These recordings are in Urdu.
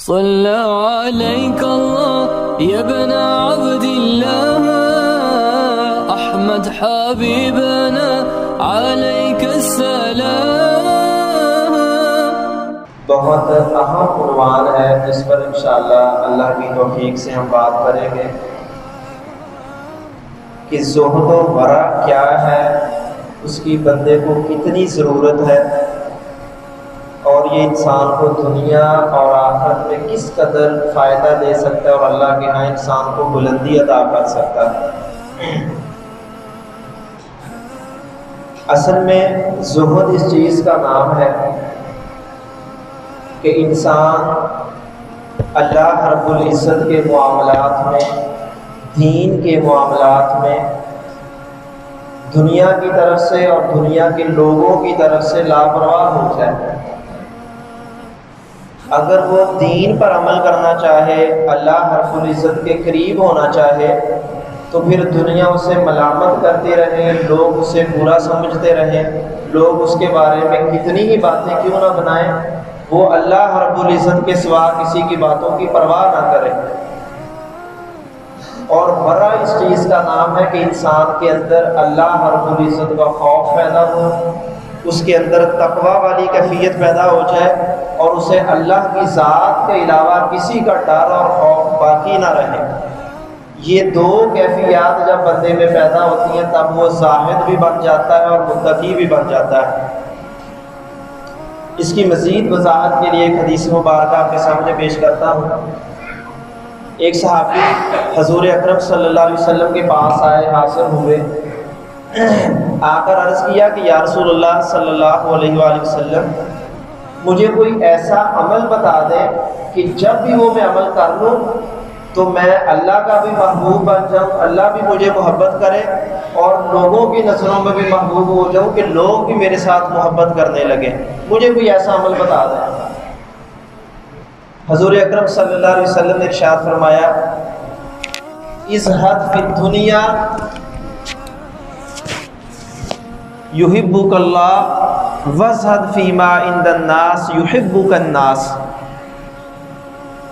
صلى عليك الله يا ابن عبد الله أحمد حبيبنا عليك السلام۔ بہت اہم عنوان ہے جس پر انشاءاللہ اللہ کی توفیق سے ہم بات کریں گے کہ زہد و ورع کیا ہے، اس کی بندے کو کتنی ضرورت ہے، اور یہ انسان کو دنیا اور آخرت میں کس قدر فائدہ دے سکتا ہے اور اللہ کے ہاں انسان کو بلندی عطا کر سکتا ہے۔ اصل میں زہد اس چیز کا نام ہے کہ انسان اللہ رب العزت کے معاملات میں، دین کے معاملات میں دنیا کی طرف سے اور دنیا کے لوگوں کی طرف سے لاپرواہ ہو جائے۔ اگر وہ دین پر عمل کرنا چاہے، اللہ رب العزت کے قریب ہونا چاہے، تو پھر دنیا اسے ملامت کرتے رہے، لوگ اسے برا سمجھتے رہیں، لوگ اس کے بارے میں کتنی ہی باتیں کیوں نہ بنائیں، وہ اللہ رب العزت کے سوا کسی کی باتوں کی پرواہ نہ کرے۔ اور ورع اس چیز کا نام ہے کہ انسان کے اندر اللہ رب العزت کا خوف پیدا ہو، اس کے اندر تقوی والی کیفیت پیدا ہو جائے، اور اسے اللہ کی ذات کے علاوہ کسی کا ڈر اور خوف باقی نہ رہے۔ یہ دو کیفیات جب بندے میں پیدا ہوتی ہیں تب وہ زاہد بھی بن جاتا ہے اور متقی بھی بن جاتا ہے۔ اس کی مزید وضاحت کے لیے ایک حدیث مبارکہ آپ کے سامنے پیش کرتا ہوں۔ ایک صحابی حضور اکرم صلی اللہ علیہ وسلم کے پاس آئے، حاضر ہوئے، آ کر عرض کیا کہ یا رسول اللہ صلی اللہ علیہ وآلہ وسلم، مجھے کوئی ایسا عمل بتا دیں کہ جب بھی وہ میں عمل کر لوں تو میں اللہ کا بھی محبوب بن جاؤں، اللہ بھی مجھے محبت کرے اور لوگوں کی نظروں میں بھی محبوب ہو جاؤں کہ لوگ بھی میرے ساتھ محبت کرنے لگیں، مجھے کوئی ایسا عمل بتا دیں۔ حضور اکرم صلی اللہ علیہ وسلم نے ارشاد فرمایا، ازہد فی الدنیا یحبک اللہ وازہد فیما عند الناس یحبک الناس۔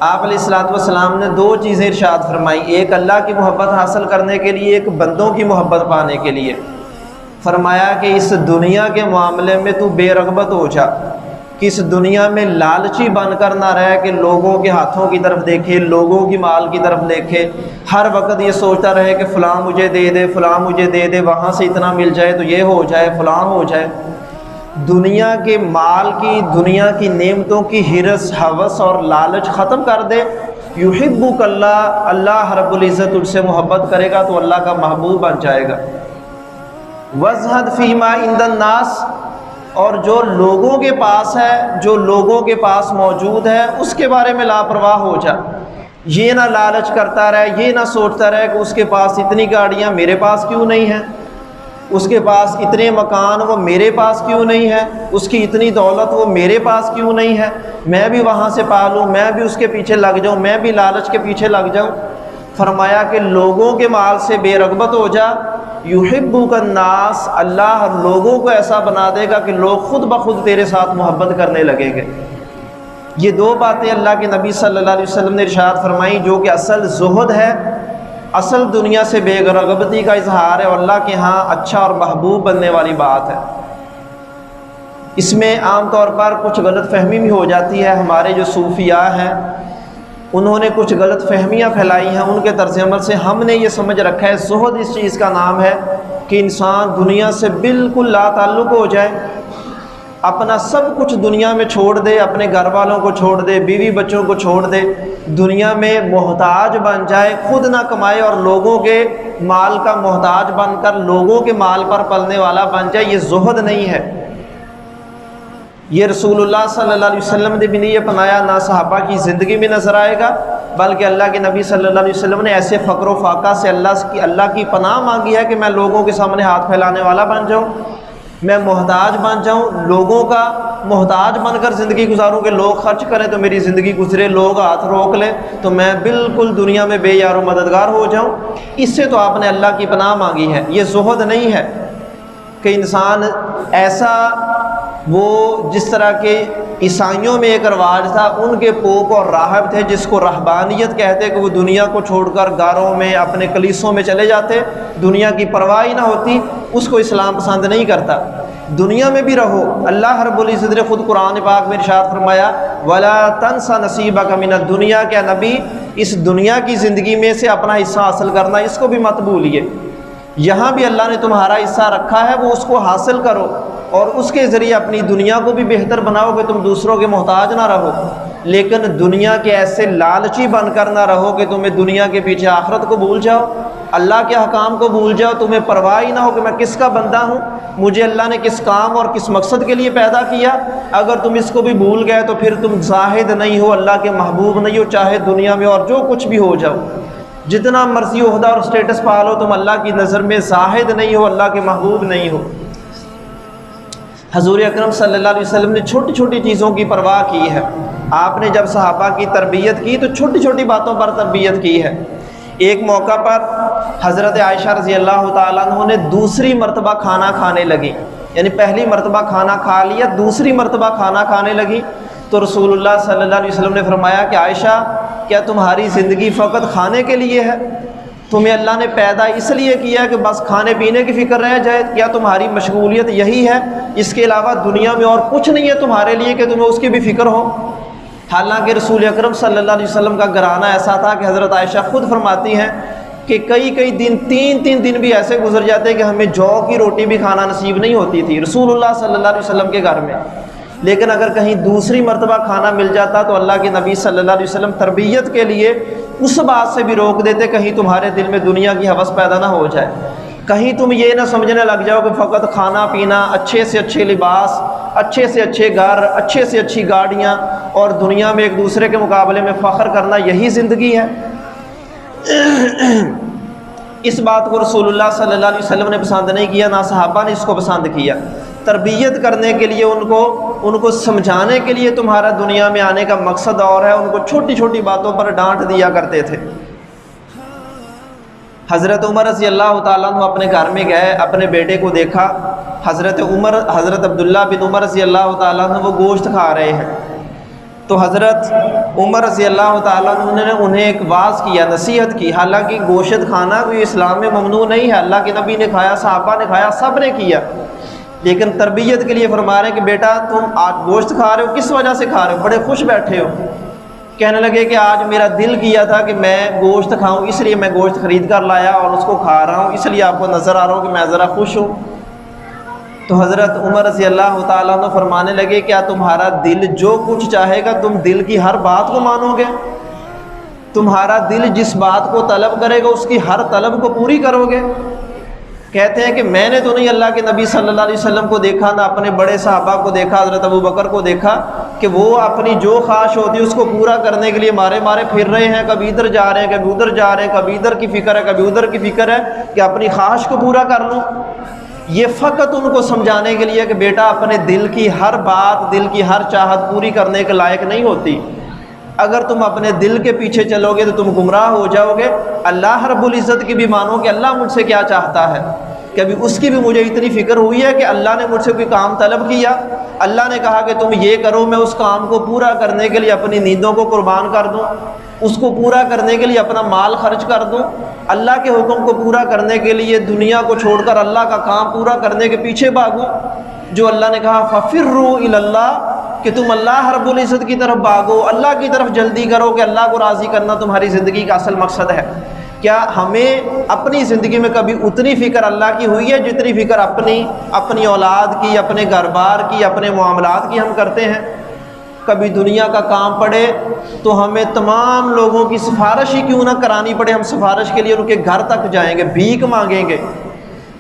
آپ علیہ السلام نے دو چیزیں ارشاد فرمائی، ایک اللہ کی محبت حاصل کرنے کے لیے، ایک بندوں کی محبت پانے کے لیے۔ فرمایا کہ اس دنیا کے معاملے میں تو بے رغبت ہو جا، کہ اس دنیا میں لالچی بن کر نہ رہے کہ لوگوں کے ہاتھوں کی طرف دیکھے، لوگوں کی مال کی طرف دیکھے، ہر وقت یہ سوچتا رہے کہ فلاں مجھے دے دے، فلاں مجھے دے دے، وہاں سے اتنا مل جائے تو یہ ہو جائے، فلاں ہو جائے۔ دنیا کے مال کی، دنیا کی نعمتوں کی ہرس، ہوس اور لالچ ختم کر دے۔ یحبک اللہ، اللہ رب العزت تجھ سے محبت کرے گا تو اللہ کا محبوب بن جائے گا۔ وازہد فیما عند الناس، اور جو لوگوں کے پاس ہے، جو لوگوں کے پاس موجود ہے، اس کے بارے میں لاپرواہ ہو جا۔ یہ نہ لالچ کرتا رہے، یہ نہ سوچتا رہے کہ اس کے پاس اتنی گاڑیاں میرے پاس کیوں نہیں ہیں، اس کے پاس اتنے مکان وہ میرے پاس کیوں نہیں ہے، اس کی اتنی دولت وہ میرے پاس کیوں نہیں ہے، میں بھی وہاں سے پالوں، میں بھی اس کے پیچھے لگ جاؤں، میں بھی لالچ کے پیچھے لگ جاؤں۔ فرمایا کہ لوگوں کے مال سے بے رغبت ہو جا۔ یحبک الناس، اللہ لوگوں کو ایسا بنا دے گا کہ لوگ خود بخود تیرے ساتھ محبت کرنے لگیں گے۔ یہ دو باتیں اللہ کے نبی صلی اللہ علیہ وسلم نے ارشاد فرمائی، جو کہ اصل زہد ہے، اصل دنیا سے بے رغبتی کا اظہار ہے، اور اللہ کے ہاں اچھا اور محبوب بننے والی بات ہے۔ اس میں عام طور پر کچھ غلط فہمی بھی ہو جاتی ہے۔ ہمارے جو صوفیاء ہیں انہوں نے کچھ غلط فہمیاں پھیلائی ہیں، ان کے طرز عمل سے ہم نے یہ سمجھ رکھا ہے زہد اس چیز کا نام ہے کہ انسان دنیا سے بالکل لا تعلق ہو جائے، اپنا سب کچھ دنیا میں چھوڑ دے، اپنے گھر والوں کو چھوڑ دے، بیوی بچوں کو چھوڑ دے، دنیا میں محتاج بن جائے، خود نہ کمائے اور لوگوں کے مال کا محتاج بن کر لوگوں کے مال پر پلنے والا بن جائے۔ یہ زہد نہیں ہے، یہ رسول اللہ صلی اللہ علیہ وسلم نے بھی نہیں اپنایا، نہ صحابہ کی زندگی میں نظر آئے گا، بلکہ اللہ کے نبی صلی اللہ علیہ وسلم نے ایسے فقر و فاقہ سے اللہ کی پناہ مانگی ہے کہ میں لوگوں کے سامنے ہاتھ پھیلانے والا بن جاؤں، میں محتاج بن جاؤں، لوگوں کا محتاج بن کر زندگی گزاروں کہ لوگ خرچ کریں تو میری زندگی گزرے، لوگ ہاتھ روک لیں تو میں بالکل دنیا میں بے یار و مددگار ہو جاؤں۔ اس سے تو آپ نے اللہ کی پناہ مانگی ہے، یہ زہد نہیں ہے کہ انسان ایسا وہ جس طرح کے عیسائیوں میں ایک رواج تھا، ان کے پوپ اور راہب تھے جس کو رہبانیت کہتے، کہ وہ دنیا کو چھوڑ کر گھروں میں اپنے کلیسوں میں چلے جاتے، دنیا کی پرواہ ہی نہ ہوتی، اس کو اسلام پسند نہیں کرتا۔ دنیا میں بھی رہو، اللہ رب العزت نے خود قرآن پاک میں ارشاد فرمایا وَلَا تَنْسَ نَصِيبَكَ مِنَ الدُّنْيَا، کہ نبی اس دنیا کی زندگی میں سے اپنا حصہ حاصل کرنا اس کو بھی مت بھولیے۔ یہاں بھی اللہ نے تمہارا حصہ رکھا ہے، وہ اس کو حاصل کرو اور اس کے ذریعے اپنی دنیا کو بھی بہتر بناؤ کہ تم دوسروں کے محتاج نہ رہو، لیکن دنیا کے ایسے لالچی بن کر نہ رہو کہ تمہیں دنیا کے پیچھے آخرت کو بھول جاؤ، اللہ کے حکام کو بھول جاؤ، تمہیں پرواہ ہی نہ ہو کہ میں کس کا بندہ ہوں، مجھے اللہ نے کس کام اور کس مقصد کے لیے پیدا کیا۔ اگر تم اس کو بھی بھول گئے تو پھر تم زاہد نہیں ہو، اللہ کے محبوب نہیں ہو، چاہے دنیا میں اور جو کچھ بھی ہو جاؤ، جتنا مرضی عہدہ اور سٹیٹس پا لو، تم اللہ کی نظر میں زاہد نہیں ہو، اللہ کے محبوب نہیں ہو۔ حضور اکرم صلی اللہ علیہ وسلم نے چھوٹی چھوٹی چیزوں کی پرواہ کی ہے۔ آپ نے جب صحابہ کی تربیت کی تو چھوٹی چھوٹی باتوں پر تربیت کی ہے۔ ایک موقع پر حضرت عائشہ رضی اللہ تعالیٰ عنہ نے دوسری مرتبہ کھانا کھانے لگی، یعنی پہلی مرتبہ کھانا کھا لیا، دوسری مرتبہ کھانا کھانے لگی، تو رسول اللہ صلی اللہ علیہ وسلم نے فرمایا کہ عائشہ، کیا تمہاری زندگی فقط کھانے کے لیے ہے؟ تمہیں اللہ نے پیدا اس لیے کیا کہ بس کھانے پینے کی فکر رہ جائے؟ کیا تمہاری مشغولیت یہی ہے؟ اس کے علاوہ دنیا میں اور کچھ نہیں ہے تمہارے لیے کہ تمہیں اس کی بھی فکر ہو؟ حالانکہ رسول اکرم صلی اللہ علیہ وسلم کا گھرانہ ایسا تھا کہ حضرت عائشہ خود فرماتی ہیں کہ کئی دن، تین دن بھی ایسے گزر جاتے کہ ہمیں جو کی روٹی بھی کھانا نصیب نہیں ہوتی تھی رسول اللہ صلی اللہ علیہ وسلم کے گھر میں۔ لیکن اگر کہیں دوسری مرتبہ کھانا مل جاتا تو اللہ کے نبی صلی اللہ علیہ وسلم تربیت کے لیے اس بات سے بھی روک دیتے، کہیں تمہارے دل میں دنیا کی ہوس پیدا نہ ہو جائے، کہیں تم یہ نہ سمجھنے لگ جاؤ کہ فقط کھانا پینا، اچھے سے اچھے لباس، اچھے سے اچھے گھر، اچھے سے اچھی گاڑیاں اور دنیا میں ایک دوسرے کے مقابلے میں فخر کرنا یہی زندگی ہے۔ اس بات کو رسول اللہ صلی اللہ علیہ وسلم نے پسند نہیں کیا، نہ صحابہ نے اس کو پسند کیا۔ تربیت کرنے کے لیے ان کو سمجھانے کے لیے تمہارا دنیا میں آنے کا مقصد اور ہے، ان کو چھوٹی چھوٹی باتوں پر ڈانٹ دیا کرتے تھے۔ حضرت عمر رضی اللہ تعالیٰ عنہ اپنے گھر میں گئے، اپنے بیٹے کو دیکھا، حضرت عبداللہ بن عمر رضی اللہ تعالیٰ عنہ وہ گوشت کھا رہے ہیں، تو حضرت عمر رضی اللہ تعالیٰ عنہ نے انہیں ایک واعظ کیا، نصیحت کی۔ حالانکہ گوشت کھانا کوئی اسلام میں ممنوع نہیں ہے، اللہ کے نبی نے کھایا، صحابہ نے کھایا، سب نے کیا، لیکن تربیت کے لیے فرما رہے ہیں کہ بیٹا تم آج گوشت کھا رہے ہو، کس وجہ سے کھا رہے ہو؟ بڑے خوش بیٹھے ہو۔ کہنے لگے کہ آج میرا دل کیا تھا کہ میں گوشت کھاؤں، اس لیے میں گوشت خرید کر لایا اور اس کو کھا رہا ہوں، اس لیے آپ کو نظر آ رہا ہوں کہ میں ذرا خوش ہوں۔ تو حضرت عمر رضی اللہ تعالیٰ عنہ فرمانے لگے کیا تمہارا دل جو کچھ چاہے گا تم دل کی ہر بات کو مانو گے؟ تمہارا دل جس بات کو طلب کرے گا اس کی ہر طلب کو پوری کرو گے؟ کہتے ہیں کہ میں نے تو نہیں اللہ کے نبی صلی اللہ علیہ وسلم کو دیکھا، نہ اپنے بڑے صحابہ کو دیکھا، حضرت ابو بکر کو دیکھا کہ وہ اپنی جو خواہش ہوتی ہے اس کو پورا کرنے کے لیے مارے پھر رہے ہیں، کبھی ادھر جا رہے ہیں، کبھی ادھر جا رہے ہیں، کبھی ادھر کی فکر ہے، کبھی ادھر کی فکر ہے کہ اپنی خواہش کو پورا کر لوں۔ یہ فقط ان کو سمجھانے کے لیے کہ بیٹا اپنے دل کی ہر بات، دل کی ہر چاہت پوری کرنے کے لائق نہیں ہوتی۔ اگر تم اپنے دل کے پیچھے چلو گے تو تم گمراہ ہو جاؤ گے۔ اللہ رب العزت کی بھی مانو کہ اللہ مجھ سے کیا چاہتا ہے، کہ ابھی اس کی بھی مجھے اتنی فکر ہوئی ہے کہ اللہ نے مجھ سے کوئی کام طلب کیا، اللہ نے کہا کہ تم یہ کرو، میں اس کام کو پورا کرنے کے لیے اپنی نیندوں کو قربان کر دوں، اس کو پورا کرنے کے لیے اپنا مال خرچ کر دوں، اللہ کے حکم کو پورا کرنے کے لیے دنیا کو چھوڑ کر اللہ کا کام پورا کرنے کے پیچھے بھاگوں۔ جو اللہ نے کہا فَفِرُّوا إِلَى اللَّهِ، کہ تم اللہ رب العزت کی طرف بھاگو، اللہ کی طرف جلدی کرو کہ اللہ کو راضی کرنا تمہاری زندگی کا اصل مقصد ہے۔ کیا ہمیں اپنی زندگی میں کبھی اتنی فکر اللہ کی ہوئی ہے جتنی فکر اپنی اولاد کی، اپنے گھر بار کی، اپنے معاملات کی ہم کرتے ہیں؟ کبھی دنیا کا کام پڑے تو ہمیں تمام لوگوں کی سفارش ہی کیوں نہ کرانی پڑے، ہم سفارش کے لیے ان کے گھر تک جائیں گے، بھیک مانگیں گے،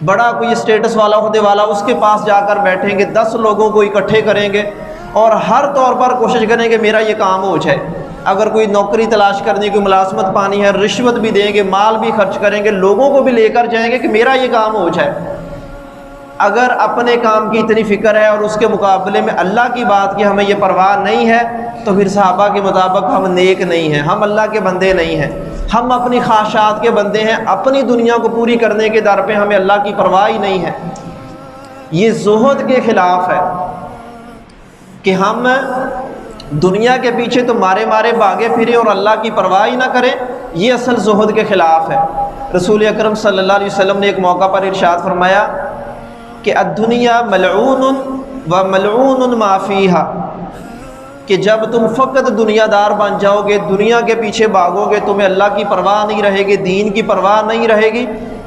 بڑا کوئی اسٹیٹس والا، عہدے والا، اس کے پاس جا کر بیٹھیں گے، 10 لوگوں کو اکٹھے کریں گے اور ہر طور پر کوشش کریں کہ میرا یہ کام ہو جائے۔ اگر کوئی نوکری تلاش کرنی، کوئی ملازمت پانی ہے، رشوت بھی دیں گے، مال بھی خرچ کریں گے، لوگوں کو بھی لے کر جائیں گے کہ میرا یہ کام ہو جائے۔ اگر اپنے کام کی اتنی فکر ہے اور اس کے مقابلے میں اللہ کی بات کی ہمیں یہ پرواہ نہیں ہے تو پھر صحابہ کے مطابق ہم نیک نہیں ہیں، ہم اللہ کے بندے نہیں ہیں، ہم اپنی خواہشات کے بندے ہیں، اپنی دنیا کو پوری کرنے کے در پہ ہمیں اللہ کی پرواہ ہی نہیں ہے۔ یہ زہد کے خلاف ہے۔ کہ ہم دنیا کے پیچھے تو مارے مارے بھاگے پھریں اور اللہ کی پرواہ ہی نہ کریں، یہ اصل زہد کے خلاف ہے۔ رسول اکرم صلی اللہ علیہ وسلم نے ایک موقع پر ارشاد فرمایا کہ الدنیا ملعون و ملعون ما فیہا، کہ جب تم فقط دنیا دار بن جاؤ گے، دنیا کے پیچھے بھاگو گے، تمہیں اللہ کی پرواہ نہیں رہے گی، دین کی پرواہ نہیں رہے گی،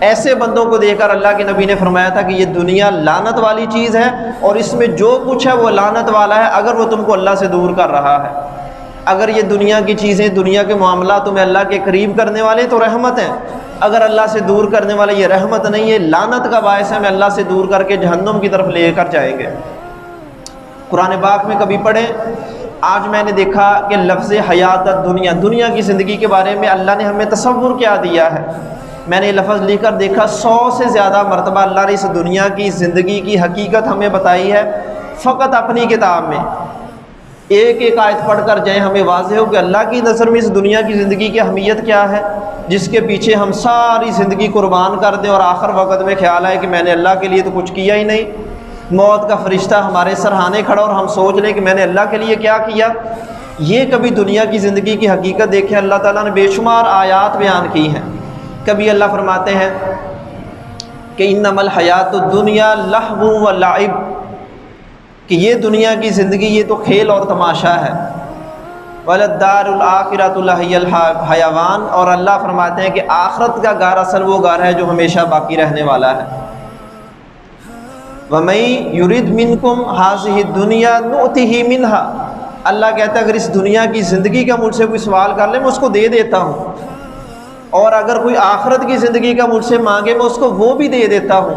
ایسے بندوں کو دیکھ کر اللہ کے نبی نے فرمایا تھا کہ یہ دنیا لعنت والی چیز ہے اور اس میں جو کچھ ہے وہ لعنت والا ہے اگر وہ تم کو اللہ سے دور کر رہا ہے۔ اگر یہ دنیا کی چیزیں، دنیا کے معاملات تمہیں اللہ کے قریب کرنے والے تو رحمت ہیں، اگر اللہ سے دور کرنے والے یہ رحمت نہیں ہے، لعنت کا باعث ہے، ہمیں اللہ سے دور کر کے جہنم کی طرف لے کر جائیں گے۔ قرآن پاک میں کبھی پڑھیں، آج میں نے دیکھا کہ لفظ حیات الدنیا، دنیا کی زندگی کے بارے میں اللہ نے ہمیں تصور کیا دیا ہے۔ میں نے یہ لفظ لکھ کر دیکھا 100 سے زیادہ مرتبہ اللہ نے اس دنیا کی زندگی کی حقیقت ہمیں بتائی ہے فقط اپنی کتاب میں۔ ایک ایک آیت پڑھ کر جائیں ہمیں واضح ہو کہ اللہ کی نظر میں اس دنیا کی زندگی کی اہمیت کیا ہے، جس کے پیچھے ہم ساری زندگی قربان کر دیں اور آخر وقت میں خیال آئے کہ میں نے اللہ کے لیے تو کچھ کیا ہی نہیں، موت کا فرشتہ ہمارے سرہانے کھڑا اور ہم سوچ لیں کہ میں نے اللہ کے لیے کیا کیا۔ یہ کبھی دنیا کی زندگی کی حقیقت دیکھیں، اللہ تعالیٰ نے بے شمار آیات بیان کی ہیں۔ کبھی اللہ فرماتے ہیں کہ انما الحیات الدنیا لہو و لعب، کہ یہ دنیا کی زندگی یہ تو کھیل اور تماشا ہے، وللدار الآخرۃ لہی الحیوان، اور اللہ فرماتے ہیں کہ آخرت کا گھر اصل وہ گھر ہے جو ہمیشہ باقی رہنے والا ہے۔ وَمَن يُرِدْ مِنْكُمْ هَذِهِ الدُّنْيَا نُؤْتِهِ مِنْهَا، اللہ کہتا ہے اگر اس دنیا کی زندگی کا مجھ سے کوئی سوال کر لے میں اس کو دے دیتا ہوں، اور اگر کوئی آخرت کی زندگی کا مجھ سے مانگے میں اس کو وہ بھی دے دیتا ہوں۔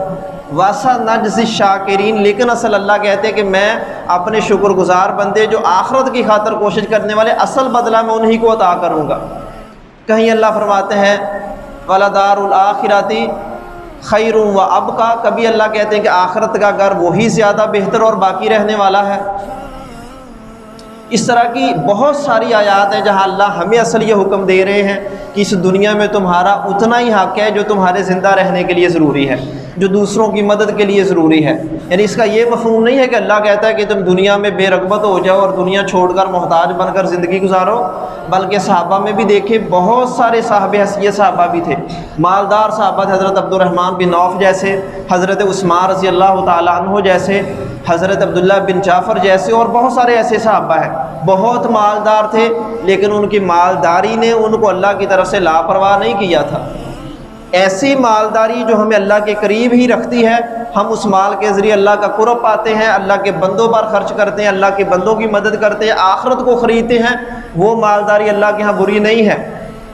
وَسَنَجْزِي الشَّاكِرِينَ، لیکن اصل اللہ کہتے ہیں کہ میں اپنے شکر گزار بندے جو آخرت کی خاطر کوشش کرنے والے، اصل بدلہ میں انہی کو عطا کروں گا۔ کہیں اللہ فرماتے ہیں وَلَدَارُ الْآخِرَةِ خَيْرٌ وَأَبْقَىٰ، کبھی اللہ کہتے ہیں کہ آخرت کا گھر وہی زیادہ بہتر اور باقی رہنے والا ہے۔ اس طرح کی بہت ساری آیات ہیں جہاں اللہ ہمیں اصل یہ حکم دے رہے ہیں کہ اس دنیا میں تمہارا اتنا ہی حق ہے جو تمہارے زندہ رہنے کے لیے ضروری ہے، جو دوسروں کی مدد کے لیے ضروری ہے۔ یعنی اس کا یہ مفہوم نہیں ہے کہ اللہ کہتا ہے کہ تم دنیا میں بے رغبت ہو جاؤ اور دنیا چھوڑ کر محتاج بن کر زندگی گزارو، بلکہ صحابہ میں بھی دیکھیں بہت سارے صاحب حیثیت صحابہ بھی تھے، مالدار صحابہ تھے، حضرت عبد الرحمن بن عوف جیسے، حضرت عثمان رضی اللہ تعالیٰ عنہ جیسے، حضرت عبداللہ بن جعفر جیسے، اور بہت سارے ایسے صحابہ ہیں بہت مالدار تھے، لیکن ان کی مالداری نے ان کو اللہ کی طرف سے لاپرواہ نہیں کیا تھا۔ ایسی مالداری جو ہمیں اللہ کے قریب ہی رکھتی ہے، ہم اس مال کے ذریعے اللہ کا قرب پاتے ہیں، اللہ کے بندوں پر خرچ کرتے ہیں، اللہ کے بندوں کی مدد کرتے ہیں، آخرت کو خریدتے ہیں، وہ مالداری اللہ کے ہاں بری نہیں ہے۔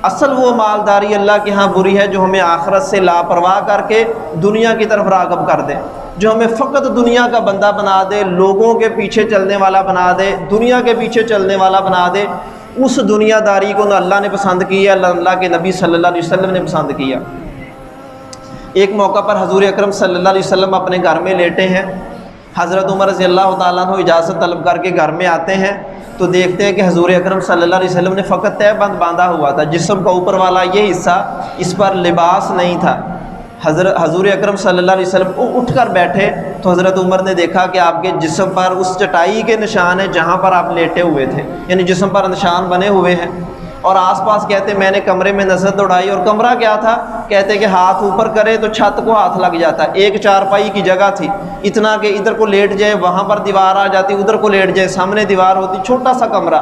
اصل وہ مالداری اللہ کے ہاں بری ہے جو ہمیں آخرت سے لاپرواہ کر کے دنیا کی طرف راغب کر دے، جو ہمیں فقط دنیا کا بندہ بنا دے، لوگوں کے پیچھے چلنے والا بنا دے، دنیا کے پیچھے چلنے والا بنا دے۔ اس دنیا داری کو نہ اللہ نے پسند کیا، اللہ کے نبی صلی اللہ علیہ وسلم نے پسند کیا۔ ایک موقع پر حضور اکرم صلی اللہ علیہ وسلم اپنے گھر میں لیٹے ہیں، حضرت عمر رضی اللہ تعالیٰ عنہ اجازت طلب کر کے گھر میں آتے ہیں تو دیکھتے ہیں کہ حضور اکرم صلی اللہ علیہ وسلم نے فقط تہہ بند باندھا ہوا تھا، جسم کا اوپر والا یہ حصہ، اس پر لباس نہیں تھا۔ حضور اکرم صلی اللہ علیہ وسلم اٹھ کر بیٹھے تو حضرت عمر نے دیکھا کہ آپ کے جسم پر اس چٹائی کے نشان ہیں جہاں پر آپ لیٹے ہوئے تھے، یعنی جسم پر نشان بنے ہوئے ہیں۔ اور آس پاس کہتے میں نے کمرے میں نظر دوڑائی، اور کمرہ کیا تھا، کہتے کہ ہاتھ اوپر کرے تو چھت کو ہاتھ لگ جاتا، ایک چارپائی کی جگہ تھی، اتنا کہ ادھر کو لیٹ جائے وہاں پر دیوار آ جاتی، ادھر کو لیٹ جائے سامنے دیوار ہوتی، چھوٹا سا کمرہ۔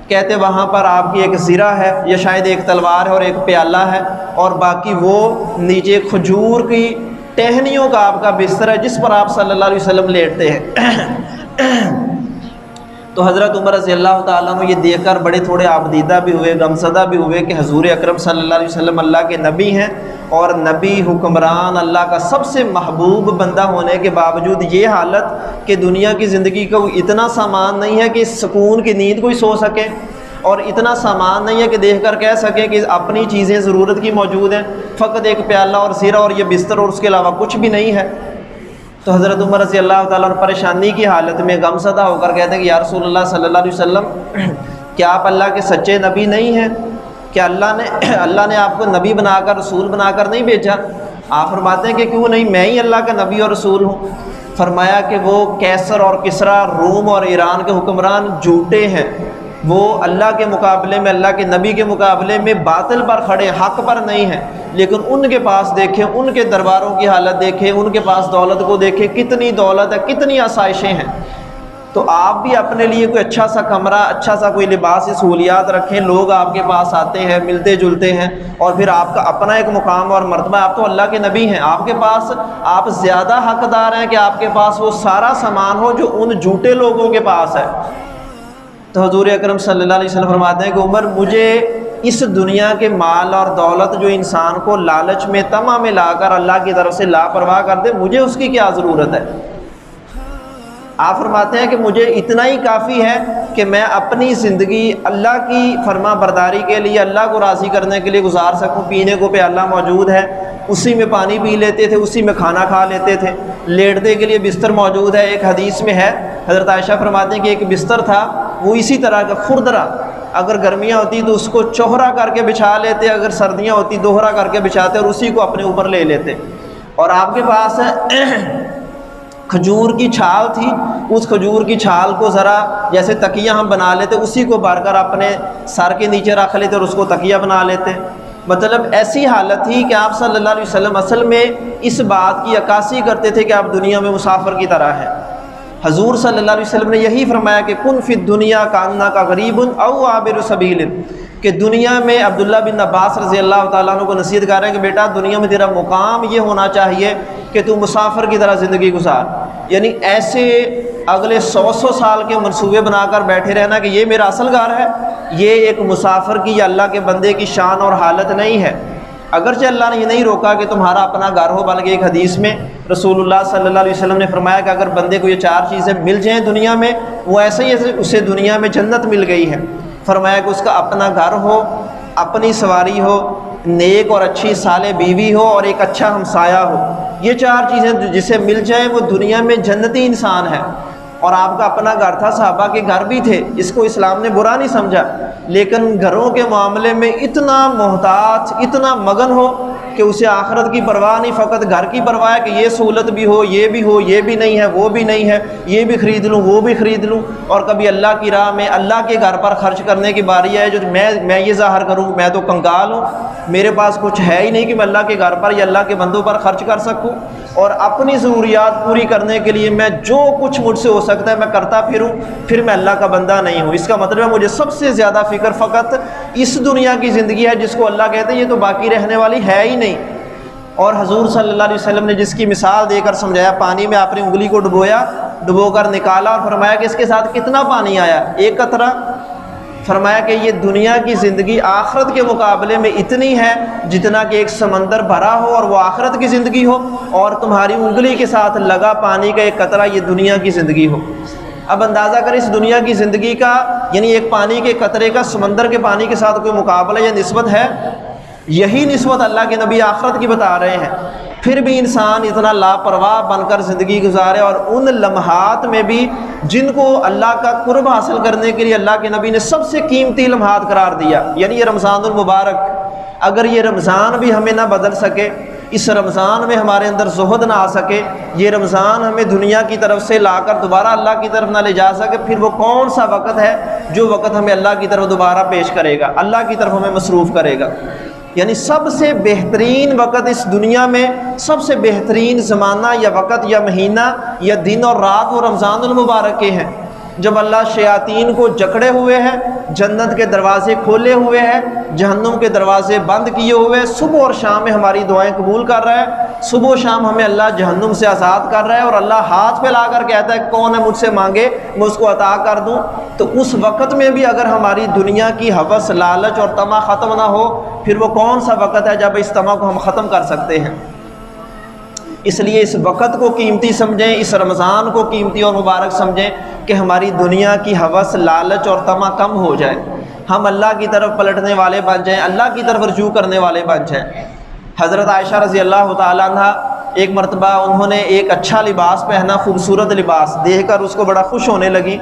کہتے وہاں پر آپ کی ایک زرہ ہے یا شاید ایک تلوار ہے اور ایک پیالہ ہے، اور باقی وہ نیچے کھجور کی ٹہنیوں کا آپ کا بستر ہے جس پر آپ صلی اللہ علیہ وسلم لیٹتے ہیں۔ تو حضرت عمر رضی اللہ تعالیٰ عنہ یہ دیکھ کر بڑے تھوڑے آبدیدہ بھی ہوئے، غمزدہ بھی ہوئے کہ حضور اکرم صلی اللہ علیہ وسلم اللہ کے نبی ہیں، اور نبی حکمران اللہ کا سب سے محبوب بندہ ہونے کے باوجود یہ حالت کہ دنیا کی زندگی کا اتنا سامان نہیں ہے کہ سکون کی نیند کوئی سو سکے، اور اتنا سامان نہیں ہے کہ دیکھ کر کہہ سکیں کہ اپنی چیزیں ضرورت کی موجود ہیں، فقط ایک پیالہ اور زرہ اور یہ بستر اور اس کے علاوہ کچھ بھی نہیں ہے۔ تو حضرت عمر رضی اللہ تعالیٰ عنہ پریشانی کی حالت میں غمزدہ ہو کر کہتے ہیں کہ یا رسول اللہ صلی اللہ علیہ وسلم، کیا آپ اللہ کے سچے نبی نہیں ہیں؟ کیا اللہ نے آپ کو نبی بنا کر رسول بنا کر نہیں بھیجا؟ آپ فرماتے ہیں کہ کیوں نہیں، میں ہی اللہ کا نبی اور رسول ہوں۔ فرمایا کہ وہ کیسر اور کسریٰ روم اور ایران کے حکمران جھوٹے ہیں، وہ اللہ کے مقابلے میں، اللہ کے نبی کے مقابلے میں باطل پر کھڑے، حق پر نہیں ہیں، لیکن ان کے پاس دیکھیں، ان کے درباروں کی حالت دیکھیں، ان کے پاس دولت کو دیکھیں، کتنی دولت ہے، کتنی آسائشیں ہیں۔ تو آپ بھی اپنے لیے کوئی اچھا سا کمرہ، اچھا سا کوئی لباس، سہولیات رکھیں، لوگ آپ کے پاس آتے ہیں، ملتے جلتے ہیں، اور پھر آپ کا اپنا ایک مقام اور مرتبہ، آپ تو اللہ کے نبی ہیں، آپ کے پاس آپ زیادہ حقدار ہیں کہ آپ کے پاس وہ سارا سامان ہو جو ان جھوٹے لوگوں کے پاس ہے۔ تو حضور اکرم صلی اللہ علیہ وسلم فرماتے ہیں کہ عمر، مجھے اس دنیا کے مال اور دولت جو انسان کو لالچ میں، طمع میں لا کر اللہ کی طرف سے لاپرواہ کر دے، مجھے اس کی کیا ضرورت ہے؟ آپ فرماتے ہیں کہ مجھے اتنا ہی کافی ہے کہ میں اپنی زندگی اللہ کی فرما برداری کے لیے، اللہ کو راضی کرنے کے لیے گزار سکوں۔ پینے کو پیالہ موجود ہے، اسی میں پانی پی لیتے تھے، اسی میں کھانا کھا لیتے تھے، لیٹنے کے لیے بستر موجود ہے۔ ایک حدیث میں ہے، حضرت عائشہ فرماتی ہیں کہ ایک بستر تھا، وہ اسی طرح کا خردرا، اگر گرمیاں ہوتی تو اس کو چوہرا کر کے بچھا لیتے، اگر سردیاں ہوتی دوہرا کر کے بچھاتے اور اسی کو اپنے اوپر لے لیتے۔ اور آپ کے پاس کھجور کی چھال تھی، اس کھجور کی چھال کو ذرا جیسے تکیہ ہم بنا لیتے، اسی کو بھر کر اپنے سر کے نیچے رکھ لیتے اور اس کو تکیہ بنا لیتے۔ مطلب ایسی حالت تھی کہ آپ صلی اللہ علیہ وسلم اصل میں اس بات کی عکاسی کرتے تھے کہ آپ دنیا میں مسافر کی طرح ہیں۔ حضور صلی اللہ علیہ وسلم نے یہی فرمایا کہ کن فی الدنیا کانک غریب او عابر سبیل، کہ دنیا میں عبداللہ بن عباس رضی اللہ تعالیٰ عنہ کو نصیحت کر رہے ہیں کہ بیٹا دنیا میں تیرا مقام یہ ہونا چاہیے کہ تو مسافر کی طرح زندگی گزار، یعنی ایسے اگلے 100 سال کے منصوبے بنا کر بیٹھے رہنا کہ یہ میرا اصل گھر ہے، یہ ایک مسافر کی یا اللہ کے بندے کی شان اور حالت نہیں ہے۔ اگرچہ اللہ نے یہ نہیں روکا کہ تمہارا اپنا گھر ہو، بلکہ ایک حدیث میں رسول اللہ صلی اللہ علیہ وسلم نے فرمایا کہ اگر بندے کو یہ 4 چیزیں مل جائیں دنیا میں، وہ ایسے ہی اسے دنیا میں جنت مل گئی ہے۔ فرمایا کہ اس کا اپنا گھر ہو، اپنی سواری ہو، نیک اور اچھی صالح بیوی ہو اور ایک اچھا ہمسایہ ہو۔ یہ 4 چیزیں جسے مل جائیں وہ دنیا میں جنتی انسان ہے۔ اور آپ کا اپنا گھر تھا، صحابہ کے گھر بھی تھے، اس کو اسلام نے برا نہیں سمجھا، لیکن گھروں کے معاملے میں اتنا محتاط، اتنا مگن ہو کہ اسے آخرت کی پرواہ نہیں، فقط گھر کی پرواہ ہے کہ یہ سہولت بھی ہو، یہ بھی ہو، یہ بھی نہیں ہے، وہ بھی نہیں ہے، یہ بھی خرید لوں، وہ بھی خرید لوں۔ اور کبھی اللہ کی راہ میں، اللہ کے گھر پر خرچ کرنے کی باری ہے جو میں یہ ظاہر کروں میں تو کنگال ہوں، میرے پاس کچھ ہے ہی نہیں کہ میں اللہ کے گھر پر یا اللہ کے بندوں پر خرچ کر سکوں، اور اپنی ضروریات پوری کرنے کے لیے میں جو کچھ مجھ سے ہو سکتا ہے میں کرتا پھروں، پھر میں اللہ کا بندہ نہیں ہوں۔ اس کا مطلب ہے مجھے سب سے زیادہ فکر فقط اس دنیا کی زندگی ہے جس کو اللہ کہتے ہیں یہ تو باقی رہنے والی ہے ہی نہیں۔ اور حضور صلی اللہ علیہ وسلم نے جس کی مثال دے کر سمجھایا، پانی میں آپ نے انگلی کو ڈبویا، ڈبو کر نکالا اور فرمایا کہ اس کے ساتھ کتنا پانی آیا، 1 قطرہ۔ فرمایا کہ یہ دنیا کی زندگی آخرت کے مقابلے میں اتنی ہے جتنا کہ ایک سمندر بھرا ہو اور وہ آخرت کی زندگی ہو، اور تمہاری انگلی کے ساتھ لگا پانی کا 1 قطرہ یہ دنیا کی زندگی ہو۔ اب اندازہ کریں اس دنیا کی زندگی کا، یعنی ایک پانی کے قطرے کا سمندر کے پانی کے ساتھ کوئی مقابلہ یا نسبت ہے؟ یہی نسبت اللہ کے نبی آخرت کی بتا رہے ہیں۔ پھر بھی انسان اتنا لاپرواہ بن کر زندگی گزارے، اور ان لمحات میں بھی جن کو اللہ کا قرب حاصل کرنے کے لیے اللہ کے نبی نے سب سے قیمتی لمحات قرار دیا، یعنی یہ رمضان المبارک، اگر یہ رمضان بھی ہمیں نہ بدل سکے، اس رمضان میں ہمارے اندر زہد نہ آ سکے، یہ رمضان ہمیں دنیا کی طرف سے لا کر دوبارہ اللہ کی طرف نہ لے جا سکے، پھر وہ کون سا وقت ہے جو وقت ہمیں اللہ کی طرف دوبارہ پیش کرے گا، اللہ کی طرف ہمیں مصروف کرے گا۔ یعنی سب سے بہترین وقت اس دنیا میں، سب سے بہترین زمانہ یا وقت یا مہینہ یا دن اور رات وہ رمضان المبارک کے ہیں، جب اللہ شیاطین کو جکڑے ہوئے ہیں، جنت کے دروازے کھولے ہوئے ہیں، جہنم کے دروازے بند کیے ہوئے ہیں، صبح اور شام میں ہماری دعائیں قبول کر رہا ہے، صبح و شام ہمیں اللہ جہنم سے آزاد کر رہا ہے، اور اللہ ہاتھ پھیلا کر کہتا ہے کون ہے مجھ سے مانگے میں اس کو عطا کر دوں۔ تو اس وقت میں بھی اگر ہماری دنیا کی ہوس، لالچ اور طمع ختم نہ ہو، پھر وہ کون سا وقت ہے جب اس طمع کو ہم ختم کر سکتے ہیں؟ اس لیے اس وقت کو قیمتی سمجھیں، اس رمضان کو قیمتی اور مبارک سمجھیں کہ ہماری دنیا کی ہوس، لالچ اور طمع کم ہو جائے، ہم اللہ کی طرف پلٹنے والے بن جائیں، اللہ کی طرف رجوع کرنے والے بن جائیں۔ حضرت عائشہ رضی اللہ تعالیٰ عنہ ایک مرتبہ انہوں نے ایک اچھا لباس پہنا، خوبصورت لباس دیکھ کر اس کو بڑا خوش ہونے لگی،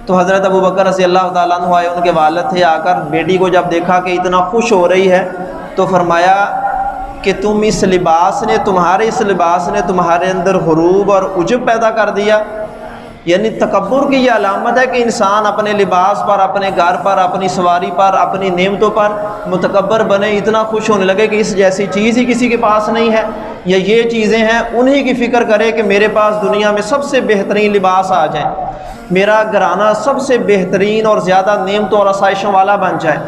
تو حضرت ابو بکر رضی اللہ تعالیٰ عنہ آئے، ان کے والد تھے، آ کر بیٹی کو جب دیکھا کہ اتنا خوش ہو رہی ہے تو فرمایا کہ تم اس لباس نے تمہارے اس لباس نے تمہارے اندر غروب اور عجب پیدا کر دیا۔ یعنی تکبر کی یہ علامت ہے کہ انسان اپنے لباس پر، اپنے گھر پر، اپنی سواری پر، اپنی نعمتوں پر متکبر بنے، اتنا خوش ہونے لگے کہ اس جیسی چیز ہی کسی کے پاس نہیں ہے، یا یہ چیزیں ہیں انہی کی فکر کرے کہ میرے پاس دنیا میں سب سے بہترین لباس آ جائے، میرا گھرانہ سب سے بہترین اور زیادہ نعمتوں اور آسائشوں والا بن جائے،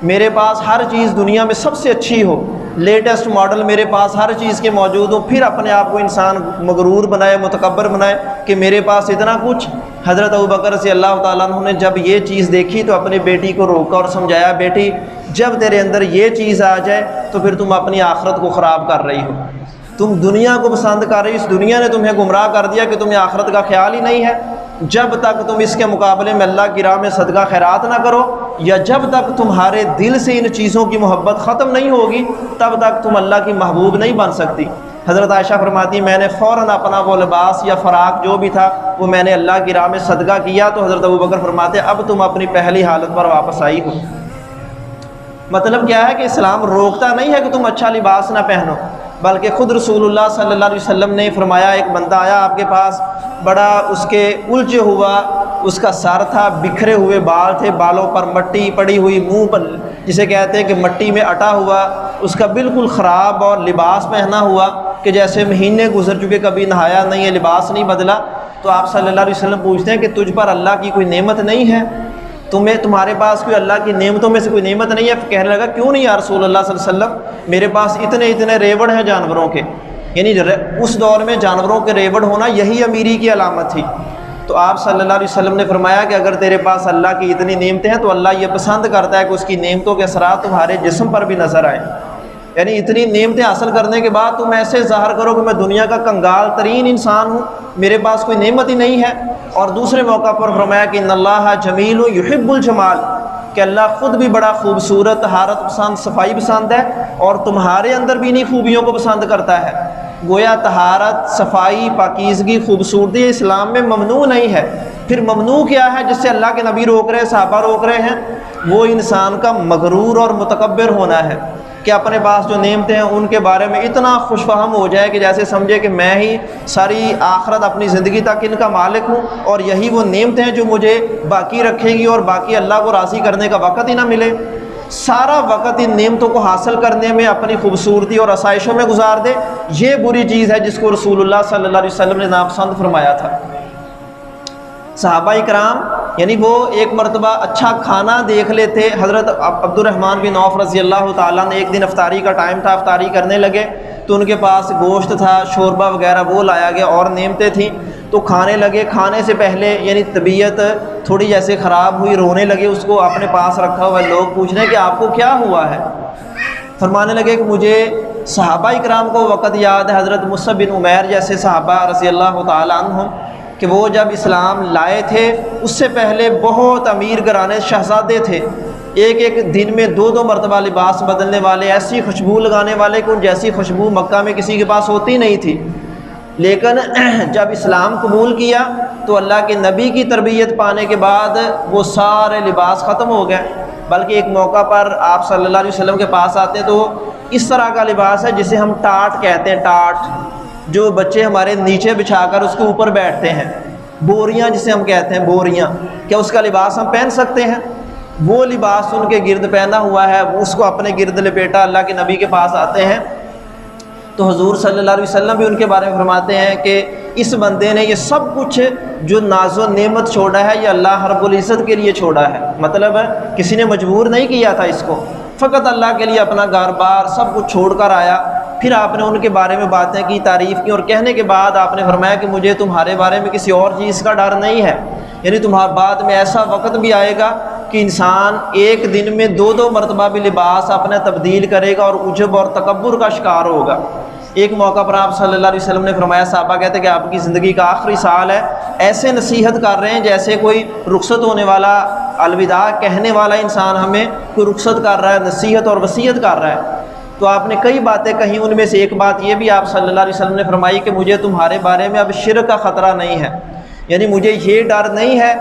میرے پاس ہر چیز دنیا میں سب سے اچھی ہو، لیٹسٹ ماڈل میرے پاس ہر چیز کے موجود ہوں، پھر اپنے آپ کو انسان مغرور بنائے، متکبر بنائے کہ میرے پاس اتنا کچھ۔ حضرت ابوبکر رضی اللہ تعالیٰ عنہ نے جب یہ چیز دیکھی تو اپنی بیٹی کو روکا اور سمجھایا، بیٹی جب تیرے اندر یہ چیز آ جائے تو پھر تم اپنی آخرت کو خراب کر رہی ہو، تم دنیا کو پسند کر رہی ہو، اس دنیا نے تمہیں گمراہ کر دیا کہ تمہیں آخرت کا خیال ہی نہیں ہے۔ جب تک تم اس کے مقابلے میں اللہ کی راہ میں صدقہ خیرات نہ کرو، یا جب تک تمہارے دل سے ان چیزوں کی محبت ختم نہیں ہوگی، تب تک تم اللہ کی محبوب نہیں بن سکتی۔ حضرت عائشہ فرماتی میں نے فوراً اپنا وہ لباس یا فراق جو بھی تھا وہ میں نے اللہ کی راہ میں صدقہ کیا، تو حضرت ابوبکر فرماتے اب تم اپنی پہلی حالت پر واپس آئی ہو۔ مطلب کیا ہے کہ اسلام روکتا نہیں ہے کہ تم اچھا لباس نہ پہنو، بلکہ خود رسول اللہ صلی اللہ علیہ وسلم نے فرمایا، ایک بندہ آیا آپ کے پاس، بڑا اس کے الجھے ہوا اس کا سر تھا، بکھرے ہوئے بال تھے، بالوں پر مٹی پڑی ہوئی، منہ پر جسے کہتے ہیں کہ مٹی میں اٹا ہوا، اس کا بالکل خراب اور لباس پہنا ہوا کہ جیسے مہینے گزر چکے، کبھی نہایا نہیں ہے، لباس نہیں بدلا۔ تو آپ صلی اللہ علیہ وسلم پوچھتے ہیں کہ تجھ پر اللہ کی کوئی نعمت نہیں ہے؟ تمہارے پاس کوئی اللہ کی نعمتوں میں سے کوئی نعمت نہیں ہے؟ کہنے لگا کیوں نہیں یا رسول اللہ صلی اللہ علیہ وسلم، میرے پاس اتنے ریوڑ ہیں جانوروں کے، یعنی اس دور میں جانوروں کے ریوڑ ہونا یہی امیری کی علامت تھی۔ تو آپ صلی اللہ علیہ وسلم نے فرمایا کہ اگر تیرے پاس اللہ کی اتنی نعمتیں ہیں تو اللہ یہ پسند کرتا ہے کہ اس کی نعمتوں کے اثرات تمہارے جسم پر بھی نظر آئیں۔ یعنی اتنی نعمتیں حاصل کرنے کے بعد تم ایسے ظاہر کرو کہ میں دنیا کا کنگال ترین انسان ہوں، میرے پاس کوئی نعمت ہی نہیں ہے۔ اور دوسرے موقع پر فرمایا کہ ان اللہ جمیل یحب الجمال، کہ اللہ خود بھی بڑا خوبصورت، طہارت پسند، صفائی پسند ہے، اور تمہارے اندر بھی انہی خوبیوں کو پسند کرتا ہے۔ گویا طہارت، صفائی، پاکیزگی، خوبصورتی اسلام میں ممنوع نہیں ہے۔ پھر ممنوع کیا ہے جس سے اللہ کے نبی روک رہے ہیں، صحابہ روک رہے ہیں؟ وہ انسان کا مغرور اور متکبر ہونا ہے کہ اپنے پاس جو نعمتیں ہیں ان کے بارے میں اتنا خوش فہم ہو جائے کہ جیسے سمجھے کہ میں ہی ساری آخرت اپنی زندگی تک ان کا مالک ہوں، اور یہی وہ نعمتیں ہیں جو مجھے باقی رکھے گی، اور باقی اللہ کو راضی کرنے کا وقت ہی نہ ملے، سارا وقت ان نعمتوں کو حاصل کرنے میں اپنی خوبصورتی اور آسائشوں میں گزار دے۔ یہ بری چیز ہے جس کو رسول اللہ صلی اللہ علیہ وسلم نے ناپسند فرمایا تھا۔ صحابہ اکرام یعنی وہ ایک مرتبہ اچھا کھانا دیکھ لیتے، حضرت عبد الرحمن بن عوف رضی اللہ تعالیٰ نے ایک دن افطاری کا ٹائم تھا، افطاری کرنے لگے تو ان کے پاس گوشت تھا، شوربہ وغیرہ وہ لایا گیا اور نعمتیں تھیں، تو کھانے لگے۔ کھانے سے پہلے یعنی طبیعت تھوڑی جیسے خراب ہوئی، رونے لگے، اس کو اپنے پاس رکھا ہوا ہے، لوگ پوچھ رہے ہیں کہ آپ کو کیا ہوا ہے؟ فرمانے لگے کہ مجھے صحابہ اکرام کو وقت یاد ہے، حضرت مصعب بن عمیر جیسے صحابہ رضی اللہ تعالیٰ عنہم، کہ وہ جب اسلام لائے تھے اس سے پہلے بہت امیر گھرانے شہزادے تھے، ایک دن میں 2 مرتبہ لباس بدلنے والے، ایسی خوشبو لگانے والے کہ ان جیسی خوشبو مکہ میں کسی کے پاس ہوتی نہیں تھی۔ لیکن جب اسلام قبول کیا تو اللہ کے نبی کی تربیت پانے کے بعد وہ سارے لباس ختم ہو گئے، بلکہ ایک موقع پر آپ صلی اللہ علیہ وسلم کے پاس آتے تو اس طرح کا لباس ہے جسے ہم ٹاٹ کہتے ہیں، ٹاٹ جو بچے ہمارے نیچے بچھا کر اس کے اوپر بیٹھتے ہیں، بوریاں جسے ہم کہتے ہیں، بوریاں، کیا اس کا لباس ہم پہن سکتے ہیں؟ وہ لباس ان کے گرد پہنا ہوا ہے، اس کو اپنے گرد لپیٹا اللہ کے نبی کے پاس آتے ہیں تو حضور صلی اللہ علیہ وسلم بھی ان کے بارے میں فرماتے ہیں کہ اس بندے نے یہ سب کچھ جو ناز و نعمت چھوڑا ہے یہ اللہ رب العزت کے لیے چھوڑا ہے، مطلب کسی نے مجبور نہیں کیا تھا اس کو، فقط اللہ کے لیے اپنا گھر بار سب کچھ چھوڑ کر آیا۔ پھر آپ نے ان کے بارے میں باتیں کی، تعریف کی، اور کہنے کے بعد آپ نے فرمایا کہ مجھے تمہارے بارے میں کسی اور چیز کا ڈر نہیں ہے، یعنی تمہارے بعد میں ایسا وقت بھی آئے گا کہ انسان ایک دن میں 2 مرتبہ بھی لباس اپنا تبدیل کرے گا اور عجب اور تکبر کا شکار ہوگا۔ ایک موقع پر آپ صلی اللہ علیہ وسلم نے فرمایا، صحابہ کہتے ہیں کہ آپ کی زندگی کا آخری سال ہے، ایسے نصیحت کر رہے ہیں جیسے کوئی رخصت ہونے والا، الوداع کہنے والا انسان ہمیں کوئی رخصت کر رہا ہے، نصیحت اور وصیت کر رہا ہے۔ تو آپ نے کئی باتیں کہیں، ان میں سے ایک بات یہ بھی آپ صلی اللہ علیہ وسلم نے فرمائی کہ مجھے تمہارے بارے میں اب شرک کا خطرہ نہیں ہے، یعنی مجھے یہ ڈر نہیں ہے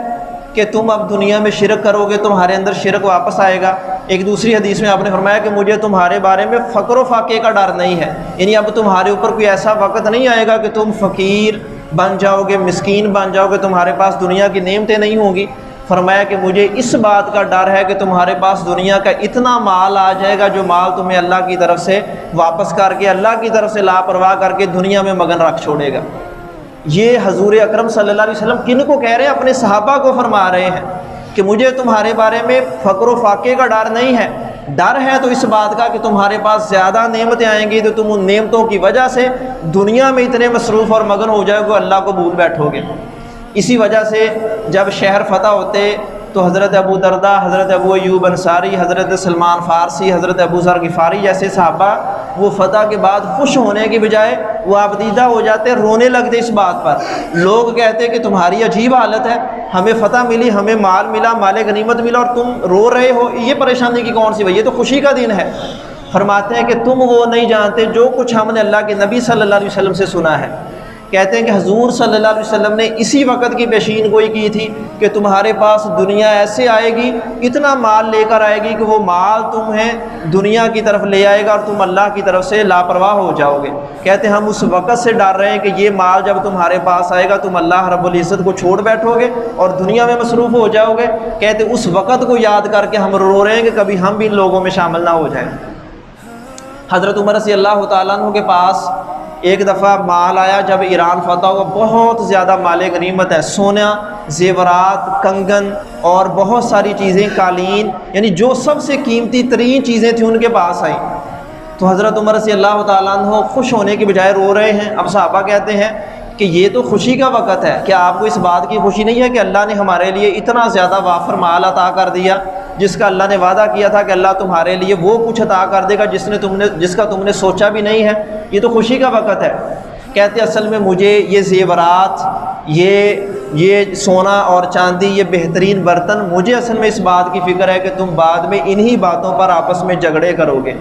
کہ تم اب دنیا میں شرک کرو گے، تمہارے اندر شرک واپس آئے گا۔ ایک دوسری حدیث میں آپ نے فرمایا کہ مجھے تمہارے بارے میں فقر و فاقے کا ڈر نہیں ہے، یعنی اب تمہارے اوپر کوئی ایسا وقت نہیں آئے گا کہ تم فقیر بن جاؤ گے، مسکین بن جاؤ گے، تمہارے پاس دنیا کی نعمتیں نہیں ہوں گی۔ فرمایا کہ مجھے اس بات کا ڈر ہے کہ تمہارے پاس دنیا کا اتنا مال آ جائے گا جو مال تمہیں اللہ کی طرف سے واپس کر کے، اللہ کی طرف سے لاپرواہ کر کے دنیا میں مگن رکھ چھوڑے گا۔ یہ حضور اکرم صلی اللہ علیہ وسلم کن کو کہہ رہے ہیں؟ اپنے صحابہ کو فرما رہے ہیں کہ مجھے تمہارے بارے میں فقر و فاقے کا ڈر نہیں ہے، ڈر ہے تو اس بات کا کہ تمہارے پاس زیادہ نعمتیں آئیں گی تو تم ان نعمتوں کی وجہ سے دنیا میں اتنے مصروف اور مگن ہو جاؤ گے، اللہ کو بھول بیٹھو گے۔ اسی وجہ سے جب شہر فتح ہوتے تو حضرت ابو درداء، حضرت ابو ایوب انصاری، حضرت سلمان فارسی، حضرت ابو ذر غفاری جیسے صحابہ وہ فتح کے بعد خوش ہونے کے بجائے وہ آبدیدہ ہو جاتے، رونے لگتے اس بات پر۔ لوگ کہتے کہ تمہاری عجیب حالت ہے، ہمیں فتح ملی، ہمیں مال ملا، مال غنیمت ملا اور تم رو رہے ہو، یہ پریشانی کی کون سی بھائی، یہ تو خوشی کا دن ہے۔ فرماتے ہیں کہ تم وہ نہیں جانتے جو کچھ ہم نے اللہ کے نبی صلی اللہ علیہ وسلم سے سنا ہے۔ کہتے ہیں کہ حضور صلی اللہ علیہ وسلم نے اسی وقت کی پیشین گوئی کی تھی کہ تمہارے پاس دنیا ایسے آئے گی، اتنا مال لے کر آئے گی کہ وہ مال تمہیں دنیا کی طرف لے آئے گا اور تم اللہ کی طرف سے لاپرواہ ہو جاؤ گے۔ کہتے ہیں ہم اس وقت سے ڈر رہے ہیں کہ یہ مال جب تمہارے پاس آئے گا تم اللہ رب العزت کو چھوڑ بیٹھو گے اور دنیا میں مصروف ہو جاؤ گے۔ کہتے اس وقت کو یاد کر کے ہم رو رہے ہیں کہ کبھی ہم بھی ان لوگوں میں شامل نہ ہو جائیں۔ حضرت عمر رضی اللہ تعالیٰ عنہ کے پاس ایک دفعہ مال آیا جب ایران فتح ہوا، بہت زیادہ مال غنیمت ہے، سونا، زیورات، کنگن اور بہت ساری چیزیں، قالین، یعنی جو سب سے قیمتی ترین چیزیں تھیں ان کے پاس آئیں۔ تو حضرت عمر رضی اللہ تعالیٰ عنہ خوش ہونے کے بجائے رو رہے ہیں۔ اب صحابہ کہتے ہیں کہ یہ تو خوشی کا وقت ہے، کیا آپ کو اس بات کی خوشی نہیں ہے کہ اللہ نے ہمارے لیے اتنا زیادہ وافر مال عطا کر دیا، جس کا اللہ نے وعدہ کیا تھا کہ اللہ تمہارے لیے وہ کچھ عطا کر دے گا جس کا تم نے سوچا بھی نہیں ہے، یہ تو خوشی کا وقت ہے۔ کہتے اصل میں مجھے یہ زیورات، یہ سونا اور چاندی، یہ بہترین برتن، مجھے اصل میں اس بات کی فکر ہے کہ تم بعد میں انہی باتوں پر آپس میں جھگڑے کرو گے،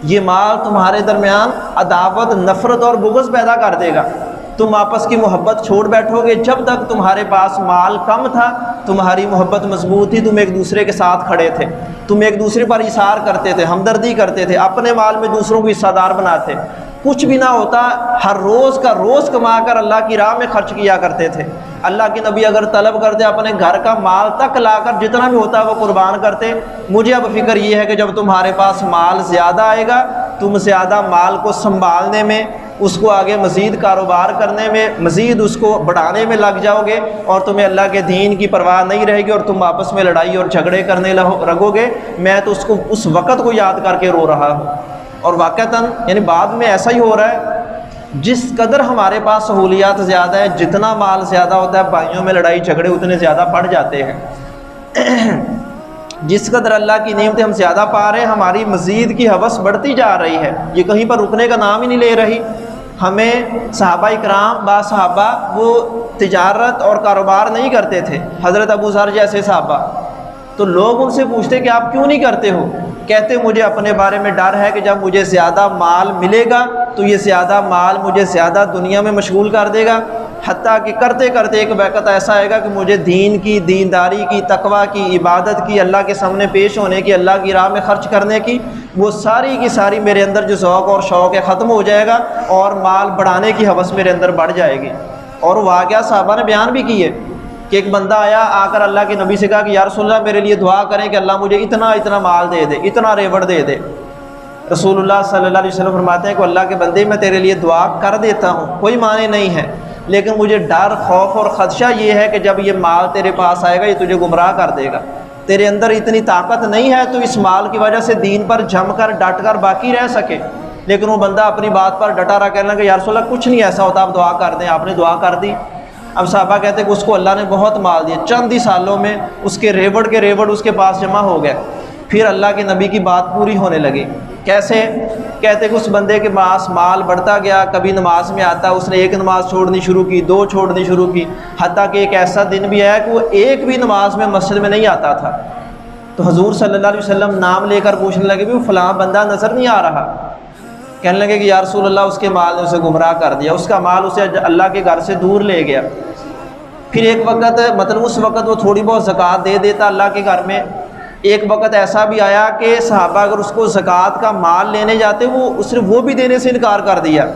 یہ مال تمہارے درمیان عداوت، نفرت اور بغض پیدا کر دے گا، تم آپس کی محبت چھوڑ بیٹھو گے۔ جب تک تمہارے پاس مال کم تھا تمہاری محبت مضبوط تھی، تم ایک دوسرے کے ساتھ کھڑے تھے، تم ایک دوسرے پر اثار کرتے تھے، ہمدردی کرتے تھے، اپنے مال میں دوسروں کو حصہ دار بناتے، کچھ بھی نہ ہوتا ہر روز کا روز کما کر اللہ کی راہ میں خرچ کیا کرتے تھے۔ اللہ کے نبی اگر طلب کرتے اپنے گھر کا مال تک لا کر جتنا بھی ہوتا وہ قربان کرتے۔ مجھے اب فکر یہ ہے کہ جب تمہارے پاس مال زیادہ آئے گا تم زیادہ مال کو سنبھالنے میں، اس کو آگے مزید کاروبار کرنے میں، مزید اس کو بڑھانے میں لگ جاؤ گے اور تمہیں اللہ کے دین کی پرواہ نہیں رہے گی اور تم آپس میں لڑائی اور جھگڑے کرنے لگو گے۔ میں تو اس وقت کو یاد کر کے رو رہا ہوں۔ اور واقعتاً یعنی بعد میں ایسا ہی ہو رہا ہے، جس قدر ہمارے پاس سہولیات زیادہ ہیں، جتنا مال زیادہ ہوتا ہے بھائیوں میں لڑائی جھگڑے اتنے زیادہ بڑھ جاتے ہیں۔ جس قدر اللہ کی نعمتیں ہم زیادہ پا رہے ہیں ہماری مزید کی ہوس بڑھتی جا رہی ہے، یہ کہیں پر رکنے کا نام ہی نہیں لے رہی۔ ہمیں صحابہ اکرام با صحابہ وہ تجارت اور کاروبار نہیں کرتے تھے، حضرت ابو ذر جیسے صحابہ، تو لوگ ان سے پوچھتے کہ آپ کیوں نہیں کرتے ہو؟ کہتے مجھے اپنے بارے میں ڈر ہے کہ جب مجھے زیادہ مال ملے گا تو یہ زیادہ مال مجھے زیادہ دنیا میں مشغول کر دے گا، حتیٰ کہ کرتے کرتے ایک وقت ایسا آئے گا کہ مجھے دین کی، دینداری کی، تقویٰ کی، عبادت کی، اللہ کے سامنے پیش ہونے کی، اللہ کی راہ میں خرچ کرنے کی، وہ ساری کی ساری میرے اندر جو ذوق اور شوق ہے ختم ہو جائے گا اور مال بڑھانے کی ہوس میرے اندر بڑھ جائے گی۔ اور واقعہ صحابہ نے بیان بھی کیے کہ ایک بندہ آیا آ کر اللہ کے نبی سے کہا کہ یا رسول اللہ میرے لیے دعا کریں کہ اللہ مجھے اتنا مال دے دے، اتنا ریوڑ دے دے۔ رسول اللہ صلی اللہ علیہ وسلم فرماتے ہیں کہ اللہ کے بندے میں تیرے لیے دعا کر دیتا ہوں، کوئی معنی نہیں ہے، لیکن مجھے ڈر، خوف اور خدشہ یہ ہے کہ جب یہ مال تیرے پاس آئے گا یہ تجھے گمراہ کر دے گا، تیرے اندر اتنی طاقت نہیں ہے تو اس مال کی وجہ سے دین پر جم کر ڈٹ کر باقی رہ سکے۔ لیکن وہ بندہ اپنی بات پر ڈٹا رہا، کہنے لگا کہ یا رسول اللہ کچھ نہیں ایسا ہوتا، آپ دعا کر دیں۔ آپ نے دعا کر دی۔ اب صحابہ کہتے ہیں کہ اس کو اللہ نے بہت مال دیا، چند ہی سالوں میں اس کے ریوڑ اس کے پاس جمع ہو گئے۔ پھر اللہ کے نبی کی بات پوری ہونے لگی۔ کیسے؟ کہتے کہ اس بندے کے پاس مال بڑھتا گیا، کبھی نماز میں آتا، اس نے ایک نماز چھوڑنی شروع کی، دو چھوڑنی شروع کی، حتیٰ کہ ایک ایسا دن بھی آیا کہ وہ ایک بھی نماز میں مسجد میں نہیں آتا تھا۔ تو حضور صلی اللہ علیہ وسلم نام لے کر پوچھنے لگے بھی فلاں بندہ نظر نہیں آ رہا۔ کہنے لگے کہ یا رسول اللہ اس کے مال نے اسے گمراہ کر دیا، اس کا مال اسے اللہ کے گھر سے دور لے گیا۔ پھر ایک وقت مطلب اس وقت وہ تھوڑی بہت زکوٰۃ دے دیتا اللہ کے گھر میں۔ ایک وقت ایسا بھی آیا کہ صحابہ اگر اس کو زکوٰۃ کا مال لینے جاتے اس نے وہ بھی دینے سے انکار کر دیا،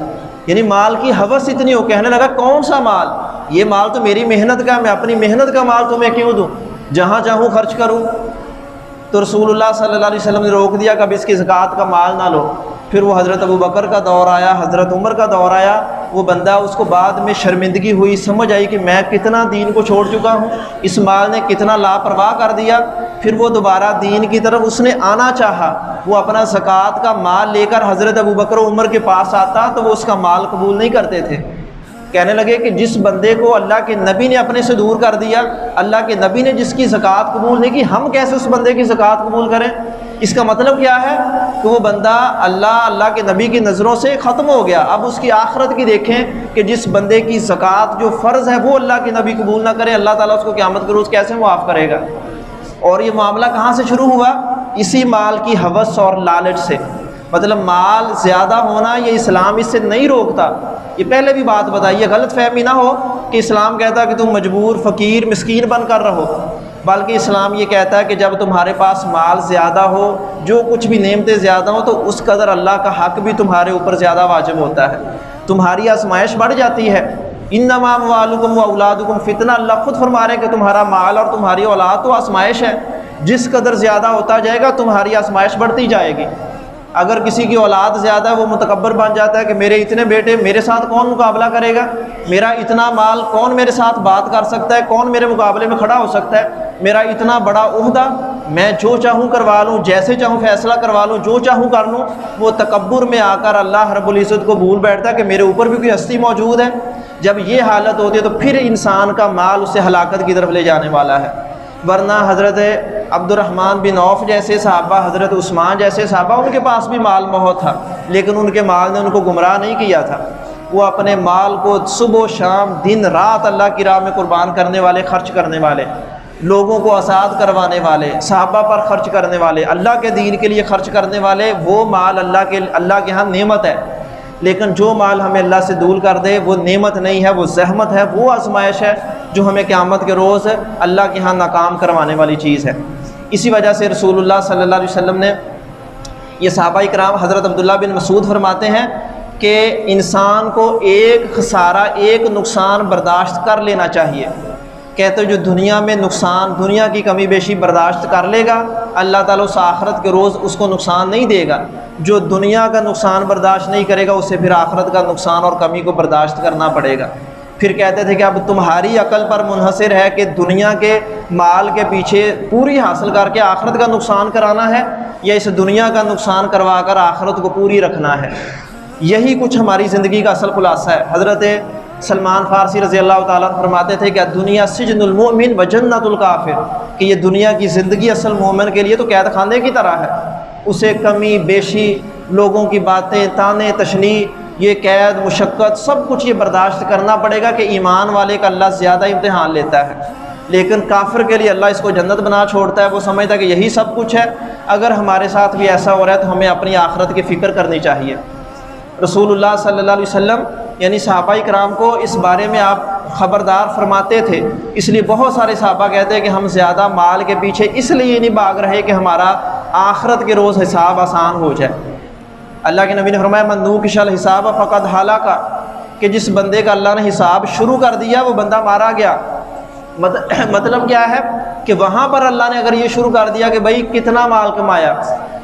یعنی مال کی ہوس اتنی ہو، کہنے لگا کون سا مال، یہ مال تو میری محنت کا، میں اپنی محنت کا مال تمہیں کیوں دوں، جہاں چاہوں خرچ کروں۔ تو رسول اللہ صلی اللہ علیہ وسلم نے روک دیا کہ اب اس کی زکوٰۃ کا مال نہ لو۔ پھر وہ حضرت ابو بکر کا دور آیا، حضرت عمر کا دور آیا، وہ بندہ اس کو بعد میں شرمندگی ہوئی، سمجھ آئی کہ میں کتنا دین کو چھوڑ چکا ہوں، اس مال نے کتنا لاپرواہ کر دیا۔ پھر وہ دوبارہ دین کی طرف اس نے آنا چاہا، وہ اپنا زکوٰۃ کا مال لے کر حضرت ابو بکر و عمر کے پاس آتا تو وہ اس کا مال قبول نہیں کرتے تھے، کہنے لگے کہ جس بندے کو اللہ کے نبی نے اپنے سے دور کر دیا، اللہ کے نبی نے جس کی زکوٰۃ قبول نہیں کی، ہم کیسے اس بندے کی زکوٰۃ قبول کریں؟ اس کا مطلب کیا ہے کہ وہ بندہ اللہ کے نبی کی نظروں سے ختم ہو گیا۔ اب اس کی آخرت کی دیکھیں کہ جس بندے کی زکوٰۃ جو فرض ہے وہ اللہ کے نبی قبول نہ کرے، اللہ تعالیٰ اس کو قیامت کے روز کیسے معاف کرے گا؟ اور یہ معاملہ کہاں سے شروع ہوا؟ اسی مال کی ہوس اور لالچ سے۔ مطلب مال زیادہ ہونا یہ اسلام اس سے نہیں روکتا، یہ پہلے بھی بات بتائیے، غلط فہمی نہ ہو کہ اسلام کہتا ہے کہ تم مجبور فقیر مسکین بن کر رہو، بلکہ اسلام یہ کہتا ہے کہ جب تمہارے پاس مال زیادہ ہو، جو کچھ بھی نعمتیں زیادہ ہوں، تو اس قدر اللہ کا حق بھی تمہارے اوپر زیادہ واجب ہوتا ہے، تمہاری آزمائش بڑھ جاتی ہے۔ انما اموالکم و اولادکم فتنہ، اللہ خود فرما رہے ہیں کہ تمہارا مال اور تمہاری اولاد تو آزمائش ہے، جس قدر زیادہ ہوتا جائے گا تمہاری آزمائش بڑھتی جائے گی۔ اگر کسی کی اولاد زیادہ ہے وہ متکبر بن جاتا ہے کہ میرے اتنے بیٹے، میرے ساتھ کون مقابلہ کرے گا، میرا اتنا مال، کون میرے ساتھ بات کر سکتا ہے، کون میرے مقابلے میں کھڑا ہو سکتا ہے، میرا اتنا بڑا عہدہ، میں جو چاہوں کروا لوں، جیسے چاہوں فیصلہ کروا لوں، جو چاہوں کر لوں۔ وہ تکبر میں آ کر اللہ رب العزت کو بھول بیٹھتا ہے کہ میرے اوپر بھی کوئی ہستی موجود ہے۔ جب یہ حالت ہوتی ہے تو پھر انسان کا مال اسے ہلاکت کی طرف لے جانے والا ہے۔ ورنہ حضرت عبد الرحمن بن عوف جیسے صحابہ، حضرت عثمان جیسے صحابہ، ان کے پاس بھی مال بہت تھا، لیکن ان کے مال نے ان کو گمراہ نہیں کیا تھا۔ وہ اپنے مال کو صبح و شام دن رات اللہ کی راہ میں قربان کرنے والے، خرچ کرنے والے، لوگوں کو آزاد کروانے والے، صحابہ پر خرچ کرنے والے، اللہ کے دین کے لیے خرچ کرنے والے، وہ مال اللہ کے ہاں نعمت ہے۔ لیکن جو مال ہمیں اللہ سے دور کر دے وہ نعمت نہیں ہے، وہ زحمت ہے، وہ آزمائش ہے جو ہمیں قیامت کے روز اللہ کے ہاں ناکام کروانے والی چیز ہے۔ اسی وجہ سے رسول اللہ صلی اللہ علیہ وسلم نے، یہ صحابہ کرام، حضرت عبداللہ بن مسعود فرماتے ہیں کہ انسان کو ایک خسارہ، ایک نقصان برداشت کر لینا چاہیے۔ کہتے جو دنیا میں نقصان، دنیا کی کمی بیشی برداشت کر لے گا، اللہ تعالیٰ اس آخرت کے روز اس کو نقصان نہیں دے گا۔ جو دنیا کا نقصان برداشت نہیں کرے گا اسے پھر آخرت کا نقصان اور کمی کو برداشت کرنا پڑے گا۔ پھر کہتے تھے کہ اب تمہاری عقل پر منحصر ہے کہ دنیا کے مال کے پیچھے پوری حاصل کر کے آخرت کا نقصان کرانا ہے، یا اس دنیا کا نقصان کروا کر آخرت کو پوری رکھنا ہے۔ یہی کچھ ہماری زندگی کا اصل خلاصہ ہے۔ حضرت سلمان فارسی رضی اللہ تعالیٰ فرماتے تھے کہ دنیا سجن المؤمن و جنت الکافر، کہ یہ دنیا کی زندگی اصل مومن کے لیے تو قید خانے کی طرح ہے، اسے کمی بیشی، لوگوں کی باتیں، تانے تشنیع، یہ قید مشقت سب کچھ یہ برداشت کرنا پڑے گا کہ ایمان والے کا اللہ زیادہ امتحان لیتا ہے، لیکن کافر کے لیے اللہ اس کو جنت بنا چھوڑتا ہے۔ وہ سمجھتا ہے کہ یہی سب کچھ ہے۔ اگر ہمارے ساتھ بھی ایسا ہو رہا ہے تو ہمیں اپنی آخرت کی فکر کرنی چاہیے۔ رسول اللہ صلی اللہ علیہ وسلم یعنی صحابہ کرام کو اس بارے میں آپ خبردار فرماتے تھے، اس لیے بہت سارے صحابہ کہتے ہیں کہ ہم زیادہ مال کے پیچھے اس لیے نہیں بھاگ رہے کہ ہمارا آخرت کے روز حساب آسان ہو جائے۔ اللہ کے نبی نے فرمایا من نوکش الحساب فقد ہلاک، کہ جس بندے کا اللہ نے حساب شروع کر دیا وہ بندہ مارا گیا۔ مطلب کیا ہے کہ وہاں پر اللہ نے اگر یہ شروع کر دیا کہ بھائی کتنا مال کمایا،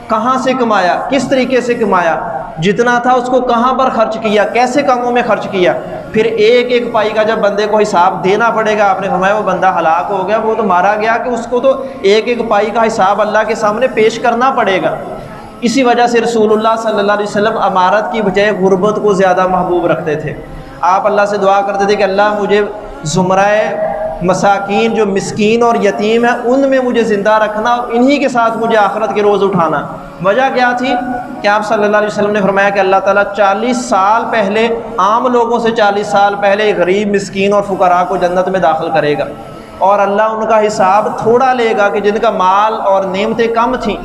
کہاں سے کمایا، کس طریقے سے کمایا، جتنا تھا اس کو کہاں پر خرچ کیا، کیسے کاموں میں خرچ کیا، پھر ایک ایک پائی کا جب بندے کو حساب دینا پڑے گا، آپ نے فرمایا وہ بندہ ہلاک ہو گیا، وہ تو مارا گیا کہ اس کو تو ایک ایک پائی کا حساب اللہ کے سامنے پیش کرنا پڑے گا۔ اسی وجہ سے رسول اللہ صلی اللہ علیہ وسلم امارت کی بجائے غربت کو زیادہ محبوب رکھتے تھے۔ آپ اللہ سے دعا کرتے تھے کہ اللہ مجھے زمرہ مساکین جو مسکین اور یتیم ہیں ان میں مجھے زندہ رکھنا اور انہی کے ساتھ مجھے آخرت کے روز اٹھانا۔ وجہ کیا تھی کہ آپ صلی اللہ علیہ وسلم نے فرمایا کہ اللہ تعالیٰ 40 سال پہلے عام لوگوں سے 40 سال پہلے غریب مسکین اور فقراء کو جنت میں داخل کرے گا، اور اللہ ان کا حساب تھوڑا لے گا کہ جن کا مال اور نعمتیں کم تھیں۔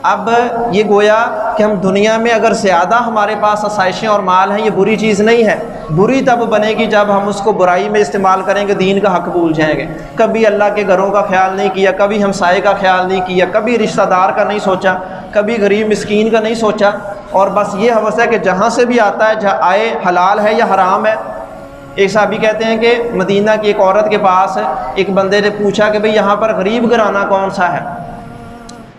اب یہ گویا کہ ہم دنیا میں اگر زیادہ ہمارے پاس آسائشیں اور مال ہیں، یہ بری چیز نہیں ہے، بری تب بنے گی جب ہم اس کو برائی میں استعمال کریں گے، دین کا حق بھول جائیں گے۔ کبھی اللہ کے گھروں کا خیال نہیں کیا، کبھی ہمسائے کا خیال نہیں کیا، کبھی رشتہ دار کا نہیں سوچا، کبھی غریب مسکین کا نہیں سوچا، اور بس یہ ہوس ہے کہ جہاں سے بھی آتا ہے جہاں آئے حلال ہے یا حرام ہے۔ ایک صحابی کہتے ہیں کہ مدینہ کی ایک عورت کے پاس ایک بندے نے پوچھا کہ بھئی یہاں پر غریب گھرانہ کون سا ہے؟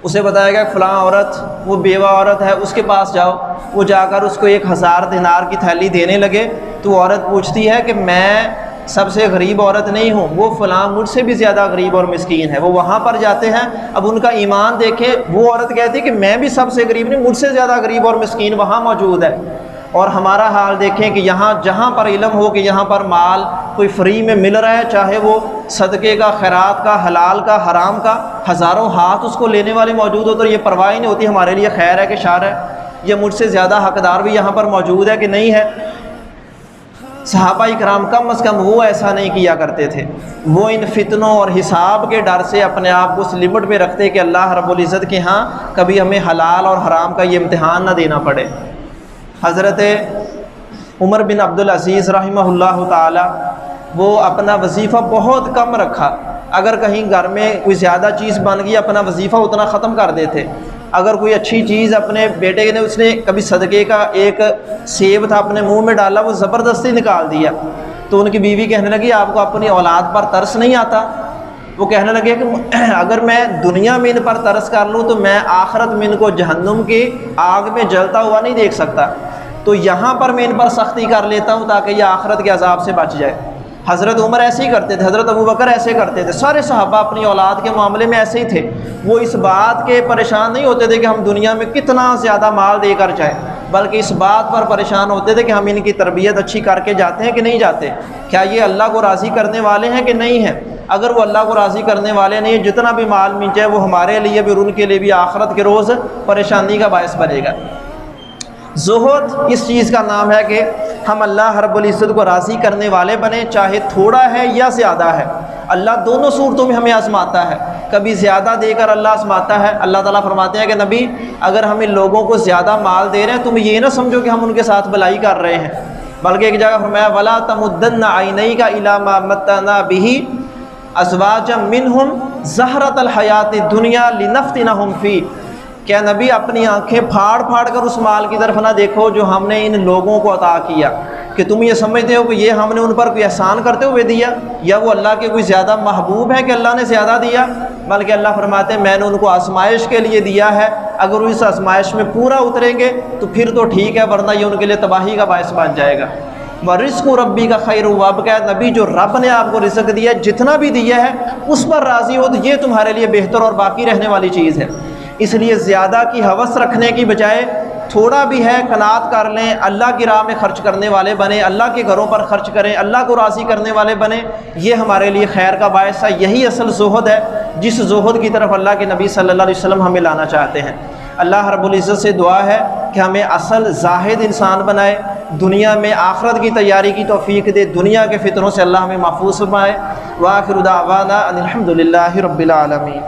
اسے بتایا گیا فلاں عورت، وہ بیوہ عورت ہے، اس کے پاس جاؤ۔ وہ جا کر اس کو 1000 دینار کی تھیلی دینے لگے تو عورت پوچھتی ہے کہ میں سب سے غریب عورت نہیں ہوں، وہ فلاں مجھ سے بھی زیادہ غریب اور مسکین ہے۔ وہ وہاں پر جاتے ہیں، اب ان کا ایمان دیکھیں، وہ عورت کہتی ہے کہ میں بھی سب سے غریب نہیں، مجھ سے زیادہ غریب اور مسکین وہاں موجود ہے۔ اور ہمارا حال دیکھیں کہ یہاں جہاں پر علم ہو کہ یہاں پر مال کوئی فری میں مل رہا ہے، چاہے وہ صدقے کا، خیرات کا، حلال کا، حرام کا، ہزاروں ہاتھ اس کو لینے والے موجود ہو تو یہ پرواہ نہیں ہوتی ہمارے لیے خیر ہے کہ شر ہے، یہ مجھ سے زیادہ حقدار بھی یہاں پر موجود ہے کہ نہیں ہے۔ صحابہ اکرام کم از کم وہ ایسا نہیں کیا کرتے تھے، وہ ان فتنوں اور حساب کے ڈر سے اپنے آپ کو اس لمٹ پہ رکھتے کہ اللہ رب العزت کے ہاں کبھی ہمیں حلال اور حرام کا یہ امتحان نہ دینا پڑے۔ حضرت عمر بن عبدالعزیز رحمہ اللہ تعالی وہ اپنا وظیفہ بہت کم رکھا، اگر کہیں گھر میں کوئی زیادہ چیز بن گئی اپنا وظیفہ اتنا ختم کر دیتے، اگر کوئی اچھی چیز اپنے بیٹے نے اس نے کبھی صدقے کا ایک سیب تھا اپنے منہ میں ڈالا، وہ زبردستی نکال دیا تو ان کی بیوی کہنے لگی آپ کو اپنی اولاد پر ترس نہیں آتا؟ وہ کہنے لگے کہ اگر میں دنیا میں ان پر ترس کر لوں تو میں آخرت میں ان کو جہنم کی آگ میں جلتا ہوا نہیں دیکھ سکتا، تو یہاں پر میں ان پر سختی کر لیتا ہوں تاکہ یہ آخرت کے عذاب سے بچ جائے۔ حضرت عمر ایسے ہی کرتے تھے، حضرت ابوبکر ایسے کرتے تھے، سارے صحابہ اپنی اولاد کے معاملے میں ایسے ہی تھے۔ وہ اس بات کے پریشان نہیں ہوتے تھے کہ ہم دنیا میں کتنا زیادہ مال دے کر جائیں، بلکہ اس بات پر پریشان ہوتے تھے کہ ہم ان کی تربیت اچھی کر کے جاتے ہیں کہ نہیں جاتے، کیا یہ اللہ کو راضی کرنے والے ہیں کہ نہیں ہیں۔ اگر وہ اللہ کو راضی کرنے والے نہیں، جتنا بھی مال مل جائے وہ ہمارے لیے بھی اور ان کے لیے بھی آخرت کے روز پریشانی کا باعث بنے گا۔ زہد اس چیز کا نام ہے کہ ہم اللہ رب العزت کو راضی کرنے والے بنیں، چاہے تھوڑا ہے یا زیادہ ہے۔ اللہ دونوں صورتوں میں ہمیں آزماتا ہے، کبھی زیادہ دے کر اللہ آزماتا ہے۔ اللہ تعالیٰ فرماتے ہیں کہ نبی اگر ہم ان لوگوں کو زیادہ مال دے رہے ہیں تم یہ نہ سمجھو کہ ہم ان کے ساتھ بھلائی کر رہے ہیں، بلکہ ایک جگہ فرمایا وَلَا تَمُدَّنَّ عَيْنَيْكَ إِلَىٰ مَا مَتَّعْنَا بِهِ أَزْوَاجًا مِّنْهُمْ زَهْرَةَ الْحَيَاةِ الدُّنْيَا لِنَفْتِنَهُمْ فِيهِ، کیا نبی اپنی آنکھیں پھاڑ پھاڑ کر اس مال کی طرف نہ دیکھو جو ہم نے ان لوگوں کو عطا کیا، کہ تم یہ سمجھتے ہو کہ یہ ہم نے ان پر کوئی احسان کرتے ہوئے دیا یا وہ اللہ کے کوئی زیادہ محبوب ہے کہ اللہ نے زیادہ دیا، بلکہ اللہ فرماتے ہیں میں نے ان کو آزمائش کے لیے دیا ہے، اگر وہ اس آزمائش میں پورا اتریں گے تو پھر تو ٹھیک ہے، ورنہ یہ ان کے لیے تباہی کا باعث بن جائے گا۔ وَرِزْقُ رَبِّكَ خَيْرٌ وَأَبْقَىٰ، نبی جو رب نے آپ کو رزق دیا ہے جتنا بھی دیا ہے اس پر راضی ہو تو یہ تمہارے لیے بہتر اور باقی رہنے والی چیز ہے۔ اس لیے زیادہ کی ہوس رکھنے کی بجائے تھوڑا بھی ہے قناعت کر لیں، اللہ کی راہ میں خرچ کرنے والے بنیں، اللہ کے گھروں پر خرچ کریں، اللہ کو راضی کرنے والے بنیں، یہ ہمارے لیے خیر کا باعث ہے۔ یہی اصل زہد ہے جس زہد کی طرف اللہ کے نبی صلی اللہ علیہ وسلم ہمیں لانا چاہتے ہیں۔ اللہ رب العزت سے دعا ہے کہ ہمیں اصل زاہد انسان بنائے، دنیا میں آخرت کی تیاری کی توفیق دے، دنیا کے فتنوں سے اللہ ہمیں محفوظ فرمائے۔ وآخر دعوانا ان الحمد للہ رب العالمین۔